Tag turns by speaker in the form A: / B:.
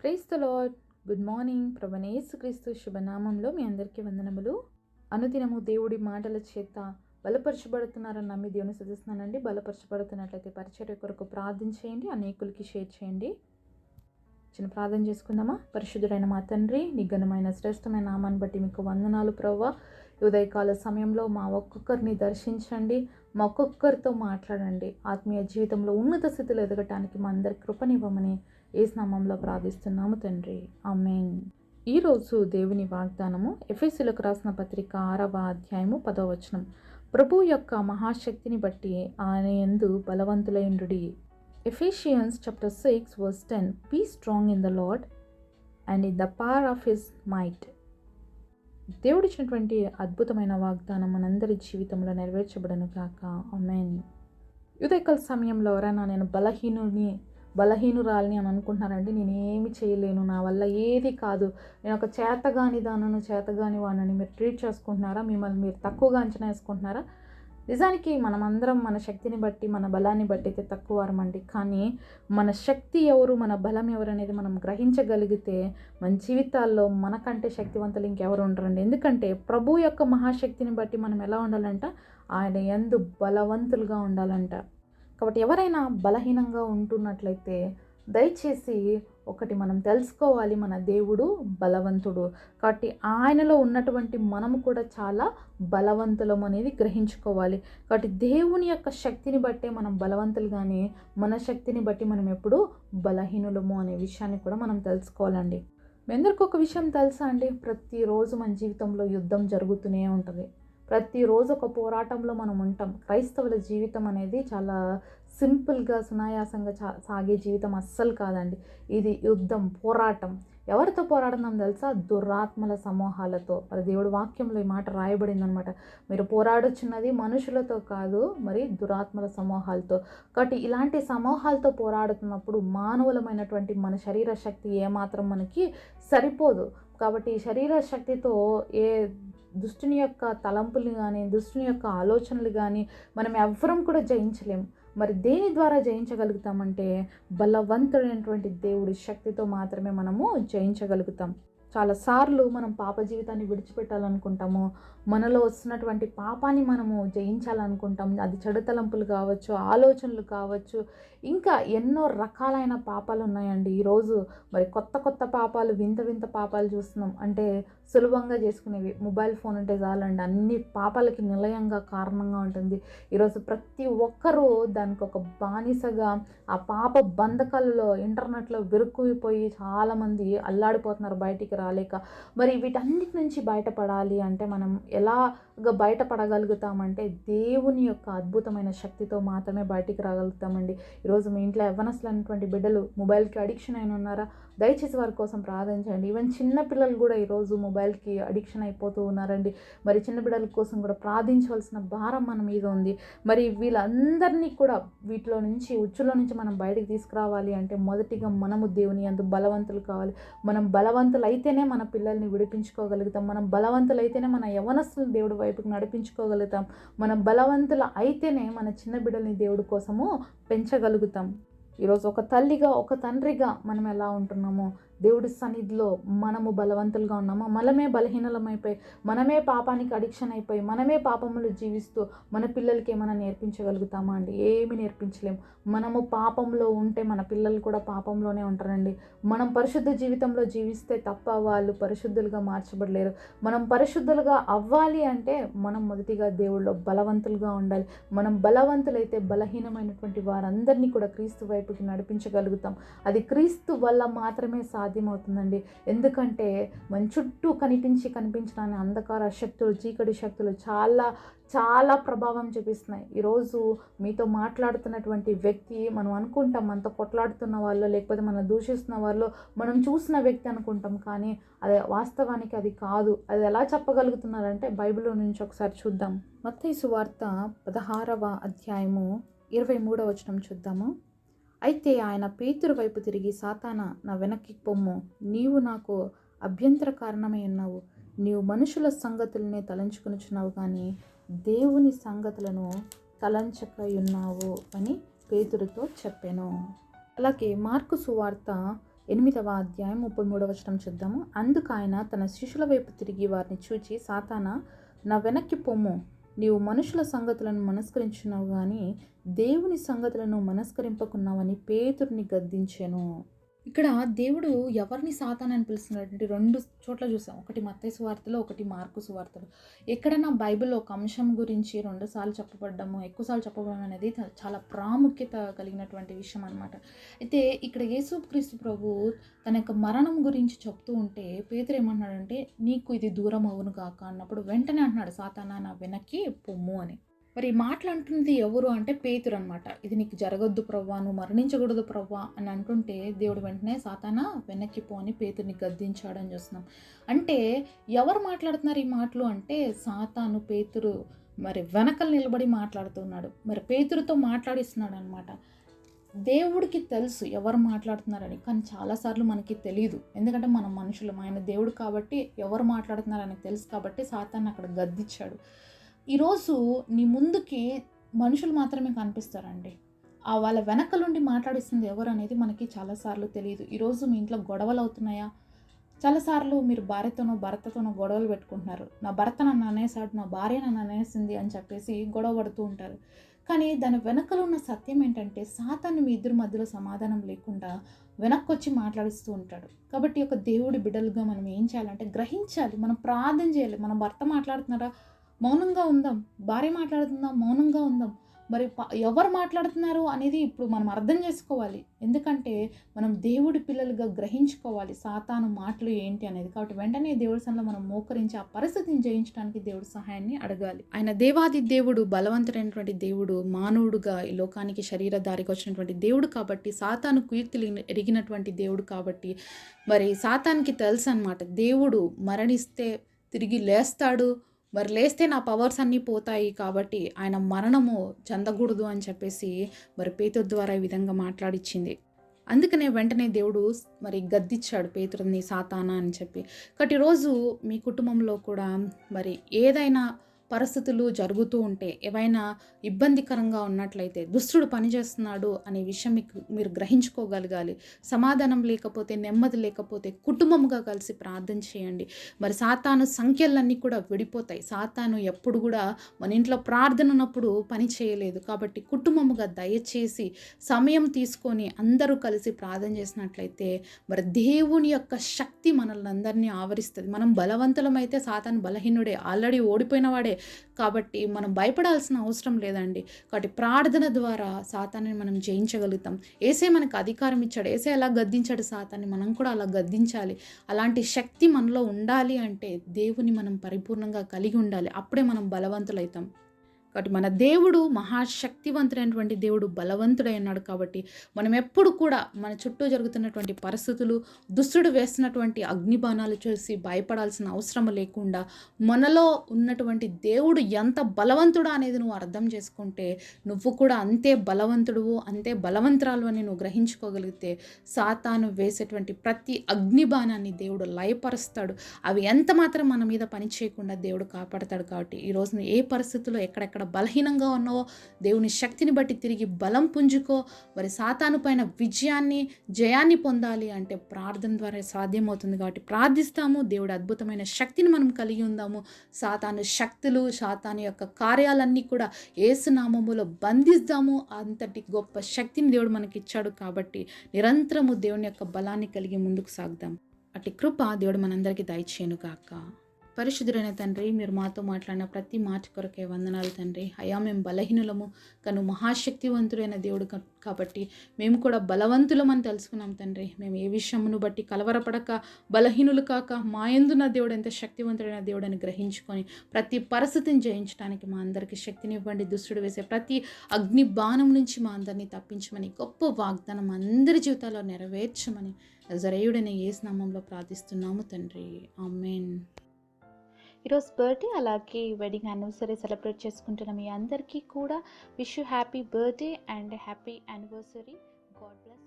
A: Praise the Lord. Good morning. ప్రభువైన యేసుక్రీస్తు శుభనామంలో మీ అందరికీ వందనములు. అనుదినము దేవుడి మాటల చేత బలపరచబడుతున్నారని నమ్మి దేవుని స్తుతిస్తున్నానండి. బలపరచబడుతున్నట్లయితే పరిచర్య కొరకు ప్రార్థన చేయండి, అనేకులకి షేర్ చేయండి. చిన్న ప్రార్థన చేసుకుందామా. పరిశుద్ధుడైన మా తండ్రి, నీ ఘనమైన శ్రేష్టమైన నామాన్ని బట్టి మీకు వందనాలు ప్రభువా. ఉదయకాల సమయంలో మా ఒక్కొక్కరిని దర్శించండి, మా ఒక్కొక్కరితో మాట్లాడండి. ఆత్మీయ జీవితంలో ఉన్నత స్థితిలో ఎదగటానికి మా అందరి కృపనివ్వమని యేసు నామములో ప్రార్థిస్తున్నాము తండ్రి, ఆమేన్. ఈరోజు దేవుని వాగ్దానము ఎఫెసీయులకు రాసిన పత్రిక 6వ అధ్యాయము 10వ వచనం. ప్రభు యొక్క మహాశక్తిని బట్టి ఆయన యందు బలవంతులైండుడి. Ephesians chapter 6 verse 10. Be strong in the Lord and in the power of his might. దేవుడు ఇచ్చినటువంటి అద్భుతమైన వాగ్దానం మనందరి జీవితంలో నెరవేర్చబడను గాక, ఆమేన్. ఉదయకాల సమయంలో ఎవరైనా నేను బలహీనురాలిని అని అనుకుంటున్నారండి. నేనేమి చేయలేను, నా వల్ల ఏది కాదు, నేను ఒక చేతగాని వాడిని మీరు ట్రీట్ చేసుకుంటున్నారా? మిమ్మల్ని మీరు తక్కువగా అంచనా వేసుకుంటున్నారా? నిజానికి మనమందరం మన శక్తిని బట్టి, మన బలాన్ని బట్టి అయితే తక్కువ వారమండి. కానీ మన శక్తి ఎవరు, మన బలం ఎవరు అనేది మనం గ్రహించగలిగితే మన జీవితాల్లో మనకంటే శక్తివంతులు ఇంకెవరు ఉండరండి. ఎందుకంటే ప్రభు యొక్క మహాశక్తిని బట్టి మనం ఎలా ఉండాలంట? ఆయన యందు బలవంతులుగా ఉండాలంట. కాబట్టి ఎవరైనా బలహీనంగా ఉంటున్నట్లయితే దయచేసి ఒకటి మనం తెలుసుకోవాలి, మన దేవుడు బలవంతుడు. కాబట్టి ఆయనలో ఉన్నటువంటి మనము కూడా చాలా బలవంతులం అనేది గ్రహించుకోవాలి. కాబట్టి దేవుని యొక్క శక్తిని బట్టే మనం బలవంతులు, కానీ మన శక్తిని బట్టి మనం ఎప్పుడు బలహీనులము అనే విషయాన్ని కూడా మనం తెలుసుకోవాలండి. మీ అందరికీ ఒక విషయం తెలుసా అండి? ప్రతిరోజు మన జీవితంలో యుద్ధం జరుగుతూనే ఉంటుంది. ప్రతిరోజు ఒక పోరాటంలో మనం ఉంటాం. క్రైస్తవుల జీవితం అనేది చాలా సింపుల్గా, సునాయాసంగా సాగే జీవితం అస్సలు కాదండి. ఇది యుద్ధం, పోరాటం. ఎవరితో పోరాడుతున్నాం తెలుసా? దురాత్మల సమూహాలతో. మరి దేవుడి వాక్యంలో ఈ మాట రాయబడిందనమాట. మీరు పోరాడుచున్నది మనుషులతో కాదు, మరి దురాత్మల సమూహాలతో. కాబట్టి ఇలాంటి సమూహాలతో పోరాడుతున్నప్పుడు మానవులమైనటువంటి మన శరీర శక్తి ఏమాత్రం మనకి సరిపోదు. కాబట్టి ఈ శరీర శక్తితో ఏ దుష్టుని యొక్క తలంపులు కానీ, దుష్టుని యొక్క ఆలోచనలు కానీ మనం ఎవ్వరం కూడా జయించలేము. మరి దేని ద్వారా జయించగలుగుతామంటే బలవంతుడైనటువంటి దేవుడి శక్తితో మాత్రమే మనము జయించగలుగుతాం. చాలాసార్లు మనం పాప జీవితాన్ని విడిచిపెట్టాలనుకుంటాము, మనలో వస్తున్నటువంటి పాపాన్ని మనము జయించాలనుకుంటాం. అది చెడు తలంపులు కావచ్చు, ఆలోచనలు కావచ్చు, ఇంకా ఎన్నో రకాలైన పాపాలు ఉన్నాయండి. ఈరోజు మరి కొత్త పాపాలు, వింత పాపాలు చూస్తున్నాం. అంటే సులభంగా చేసుకునేవి. మొబైల్ ఫోన్ ఉంటే చాలండి, అన్ని పాపాలకి నిలయంగా కారణంగా ఉంటుంది. ఈరోజు ప్రతి ఒక్కరూ దానికి ఒక బానిసగా ఆ పాప బంధకాలలో ఇంటర్నెట్లో విరుక్కుపోయి చాలామంది అల్లాడిపోతున్నారు బయటికి రాలేక. మరి వీటన్నిటి నుంచి బయటపడాలి అంటే మనం ఎలాగ బయటపడగలుగుతామంటే దేవుని యొక్క అద్భుతమైన శక్తితో మాత్రమే బయటికి రాగలుగుతామండి. ఈరోజు మీ ఇంట్లో యవ్వనస్తులు అనేటువంటి బిడ్డలు మొబైల్కి అడిక్షన్ అయిన ఉన్నారా? దయచేసి వారి కోసం ప్రార్థన చేయండి. ఈవెన్ చిన్న పిల్లలు కూడా ఈరోజు మొబైల్కి అడిక్షన్ అయిపోతూ ఉన్నారండి. మరి చిన్న బిడ్డల కోసం కూడా ప్రార్థించవలసిన భారం మన మీద ఉంది. మరి వీళ్ళందరినీ కూడా వీటిలో నుంచి, ఉచ్చులో నుంచి మనం బయటికి తీసుకురావాలి అంటే మొదటిగా మనము దేవుని యందు బలవంతులు కావాలి. మనం బలవంతులు అయితేనే మన పిల్లల్ని విడిపించుకోగలుగుతాం. మనం బలవంతులు అయితేనే మన యవ్వనస్తులను దేవుడి వైపుకి నడిపించుకోగలుగుతాం. మనం బలవంతులు అయితేనే మన చిన్న బిడ్డల్ని దేవుడి కోసము పెంచగలుగుతాం. ఈరోజు ఒక తల్లిగా, ఒక తండ్రిగా మనం ఎలా ఉంటున్నామో, దేవుడి సన్నిధిలో మనము బలవంతులుగా ఉన్నామా? మనమే బలహీనలమైపోయి, మనమే పాపానికి అడిక్షన్ అయిపోయి, మనమే పాపములు జీవిస్తూ మన పిల్లలకి ఏమైనా నేర్పించగలుగుతామా అండి? ఏమి నేర్పించలేము. మనము పాపంలో ఉంటే మన పిల్లలు కూడా పాపంలోనే ఉంటారండి. మనం పరిశుద్ధ జీవితంలో జీవిస్తే తప్ప వాళ్ళు పరిశుద్ధులుగా మార్చబడలేరు. మనం పరిశుద్ధులుగా అవ్వాలి అంటే మనం మొదటిగా దేవుళ్ళో బలవంతులుగా ఉండాలి. మనం బలవంతులైతే బలహీనమైనటువంటి వారందరినీ కూడా క్రీస్తు వైపుకి నడిపించగలుగుతాం. అది క్రీస్తు వల్ల మాత్రమే సాధ్యమవుతుందండి. ఎందుకంటే మన చుట్టూ కనిపించడానికి అంధకార శక్తులు, చీకటి శక్తులు చాలా ప్రభావం చూపిస్తున్నాయి. ఈరోజు మీతో మాట్లాడుతున్నటువంటి వ్యక్తి మనం అనుకుంటాం మనతో కొట్లాడుతున్న వాళ్ళు, లేకపోతే మనం దూషిస్తున్న వాళ్ళు మనం చూసిన వ్యక్తి అనుకుంటాం. కానీ అది వాస్తవానికి అది కాదు. అది ఎలా చెప్పగలుగుతున్నారంటే బైబిల్లో నుంచి ఒకసారి చూద్దాం. మత్తయి సువార్త 16వ అధ్యాయము 23వ వచనం చూద్దాము. అయితే ఆయన పేతురు వైపు తిరిగి, సాతానా, నా వెనక్కి పొమ్ము, నీవు నాకు అభ్యంతర కారణమై ఉన్నావు. నీవు మనుషుల సంగతులనే తలంచుకొనుచున్నావు, కానీ దేవుని సంగతులను తలంచకయున్నావు అని పేతురుతో చెప్పాను. అలాగే మార్కు సువార్త 8వ అధ్యాయం 33వ వచనం చూద్దాము. అందుకు ఆయన తన శిష్యుల వైపు తిరిగి వారిని చూచి, సాతానా, నా వెనక్కి పొమ్ము, నీవు మనుషుల సంగతులను మనస్కరించున్నావు కానీ దేవుని సంగతులను మనస్కరింపకున్నావని పేతురుని గద్దించెను. ఇక్కడ దేవుడు ఎవరిని సాతాను అని పిలుస్తున్నాడంటే 2 చోట్ల చూసాం. ఒకటి మత్తయి సువార్తలో, ఒకటి మార్కు సువార్తలో. ఎక్కడైనా బైబిల్లో ఒక అంశం గురించి 2 సార్లు చెప్పబడ్డము, ఎక్కువసార్లు చెప్పబడడం అనేది చాలా ప్రాముఖ్యత కలిగినటువంటి విషయం అనమాట. అయితే ఇక్కడ యేసుక్రీస్తు ప్రభు తన యొక్క మరణం గురించి చెప్తూ ఉంటే పేతురు ఏమన్నాడంటే, నీకు ఇది దూరం అవును కాక అన్నప్పుడు వెంటనే అంటున్నాడు, సాతానా, నా వెనక్కి పొమ్ము అని. మరి మాటలంటున్నది ఎవరు అంటే పేతురు అనమాట. ఇది నీకు జరగొద్దు ప్రవ్వా, నువ్వు మరణించకూడదు ప్రవ్వా అని అంటుంటే దేవుడు వెంటనే సాతానా వెనక్కి పో అని పేతుర్ని గద్దించాడని చూస్తున్నాం. అంటే ఎవరు మాట్లాడుతున్నారు ఈ మాటలు అంటే సాతాను పేతురు మరి వెనకలు నిలబడి మాట్లాడుతున్నాడు. మరి పేతురుతో మాట్లాడిస్తున్నాడు అనమాట. దేవుడికి తెలుసు ఎవరు మాట్లాడుతున్నారని, కానీ చాలాసార్లు మనకి తెలియదు. ఎందుకంటే మనం మనుషులం, ఆయన దేవుడు కాబట్టి ఎవరు మాట్లాడుతున్నారని తెలుసు కాబట్టి సాతాన్ని అక్కడ గద్దించాడు. ఈరోజు నీ ముందుకి మనుషులు మాత్రమే కనిపిస్తారండి. వాళ్ళ వెనకలుండి మాట్లాడిస్తుంది ఎవరు అనేది మనకి చాలాసార్లు తెలియదు. ఈరోజు మీ ఇంట్లో గొడవలు అవుతున్నాయా? చాలాసార్లు మీరు భర్తతోనో గొడవలు పెట్టుకుంటున్నారు. నా భర్త నన్ను అనేసాడు, నా భార్య నన్ను అనేసింది అని చెప్పేసి గొడవ పడుతూ ఉంటారు. కానీ దాని వెనకలో ఉన్న సత్యం ఏంటంటే సాతాను మీ ఇద్దరి మధ్యలో సమాధానం లేకుండా వెనక్కి వచ్చి మాట్లాడిస్తూ ఉంటాడు. కాబట్టి ఒక దేవుడి బిడ్డలుగా మనం ఏం చేయాలంటే గ్రహించాలి, మనం ప్రార్థన చేయాలి. మన భర్త మాట్లాడుతున్నారా, మౌనంగా ఉందాం. భార్య మాట్లాడుతుందా, మౌనంగా ఉందాం. మరి ఎవరు మాట్లాడుతున్నారు అనేది ఇప్పుడు మనం అర్థం చేసుకోవాలి. ఎందుకంటే మనం దేవుడి పిల్లలుగా గ్రహించుకోవాలి సాతాను మాటలు ఏంటి అనేది. కాబట్టి వెంటనే దేవుడి సన్నిధిలో మనం మోకరించి ఆ పరిస్థితిని జయించడానికి దేవుడి సహాయాన్ని అడగాలి. ఆయన దేవాది దేవుడు, బలవంతుడైనటువంటి దేవుడు, మానవుడుగా ఈ లోకానికి శరీరధారికి వచ్చినటువంటి దేవుడు కాబట్టి, సాతాను కీర్తులు ఎరిగినటువంటి దేవుడు కాబట్టి, మరి సాతానికి తెలుసు అన్నమాట, దేవుడు మరణిస్తే తిరిగి లేస్తాడు, మరి లేస్తే నా పవర్స్ అన్నీ పోతాయి కాబట్టి ఆయన మరణము చెందకూడదు అని చెప్పేసి మరి పేతురు ద్వారా ఈ విధంగా మాట్లాడిచ్చింది. అందుకనే వెంటనే దేవుడు మరి గద్దిచ్చాడు పేతురుని, సాతానా అని చెప్పి. కాబట్టి ఈరోజు మీ కుటుంబంలో కూడా మరి ఏదైనా పరిస్థితులు జరుగుతూ ఉంటే, ఏవైనా ఇబ్బందికరంగా ఉన్నట్లయితే, దుష్టుడు పనిచేస్తున్నాడు అనే విషయం మీరు గ్రహించుకోగలగాలి. సమాధానం లేకపోతే, నెమ్మది లేకపోతే కుటుంబంగా కలిసి ప్రార్థన చేయండి. మరి సాతాను సంఖ్యలన్నీ కూడా విడిపోతాయి. సాతాను ఎప్పుడు కూడా మన ఇంట్లో ప్రార్థన ఉన్నప్పుడు పని చేయలేదు. కాబట్టి కుటుంబముగా దయచేసి సమయం తీసుకొని అందరూ కలిసి ప్రార్థన చేసినట్లయితే మరి దేవుని యొక్క శక్తి మనల్ని అందరినీ ఆవరిస్తుంది. మనం బలవంతులమైతే సాతాను బలహీనుడే, ఆల్రెడీ ఓడిపోయిన వాడే. కాబట్టి మనం భయపడాల్సిన అవసరం లేదండి. కాబట్టి ప్రార్థన ద్వారా సాతాన్ని మనం జయించగలుగుతాం. యేసే మనకు అధికారం ఇచ్చాడు. యేసే ఎలా గద్దించాడు సాతాన్ని, మనం కూడా అలా గద్దించాలి. అలాంటి శక్తి మనలో ఉండాలి అంటే దేవుని మనం పరిపూర్ణంగా కలిగి ఉండాలి. అప్పుడే మనం బలవంతులవుతాం. కాబట్టి మన దేవుడు మహాశక్తివంతుడైనటువంటి దేవుడు, బలవంతుడై ఉన్నాడు. కాబట్టి మనం ఎప్పుడు కూడా మన చుట్టూ జరుగుతున్నటువంటి పరిస్థితులు, దుష్టుడు వేస్తున్నటువంటి అగ్నిబాణాలు చూసి భయపడాల్సిన అవసరం లేకుండా మనలో ఉన్నటువంటి దేవుడు ఎంత బలవంతుడు అనేది నువ్వు అర్థం చేసుకుంటే నువ్వు కూడా అంతే బలవంతుడువు, అంతే బలవంతురాలు అని నువ్వు గ్రహించుకోగలిగితే సాతాను వేసేటువంటి ప్రతి అగ్నిబాణాన్ని దేవుడు లయపరుస్తాడు. అవి ఎంత మాత్రం మన మీద పని చేయకుండా దేవుడు కాపాడతాడు. కాబట్టి ఈరోజు నువ్వు ఏ పరిస్థితుల్లో ఎక్కడెక్కడ బలహీనంగా ఉన్నావో దేవుని శక్తిని బట్టి తిరిగి బలం పుంజుకో. మరి సాతాను పైన విజయాన్ని, జయాన్ని పొందాలి అంటే ప్రార్థన ద్వారా సాధ్యమవుతుంది. కాబట్టి ప్రార్థిస్తాము, దేవుడి అద్భుతమైన శక్తిని మనం కలిగి ఉందాము. సాతాను శక్తులు, సాతాను యొక్క కార్యాలన్నీ కూడా యేసు నామములో బంధిస్తాము. అంతటి గొప్ప శక్తిని దేవుడు మనకి ఇచ్చాడు. కాబట్టి నిరంతరము దేవుని యొక్క బలాన్ని కలిగి ముందుకు సాగుదాం. అట్టి కృప దేవుడు మనందరికీ దయచేయును గాక. పరిశుద్ధుడైన తండ్రి, మీరు మాతో మాట్లాడిన ప్రతి మాట కొరకే వందనాలు తండ్రి. అయ్యా, మేము బలహీనులము, కను మహాశక్తివంతుడైన దేవుడు కాబట్టి మేము కూడా బలవంతులమని తెలుసుకున్నాం తండ్రి. మేము ఏ విషయమును బట్టి కలవరపడక, బలహీనులు కాక, మా యందున్న దేవుడు ఎంత శక్తివంతుడైన దేవుడు అని గ్రహించుకొని ప్రతి పరిస్థితిని జయించడానికి మా అందరికీ శక్తినివ్వండి. దుష్టుడు వేసే ప్రతి అగ్ని బాణం నుంచి మా అందరినీ తప్పించమని గొప్ప వాగ్దానం అందరి జీవితాల్లో నెరవేర్చమని నజరేయుడైన యేసు నామములో ప్రార్థిస్తున్నాము తండ్రి. ఆమేన్. ఈరోజు బర్త్డే అలాగే వెడ్డింగ్ యానివర్సరీ సెలబ్రేట్ చేసుకుంటున్న మీ అందరికీ కూడా wish you happy birthday and happy anniversary. God bless.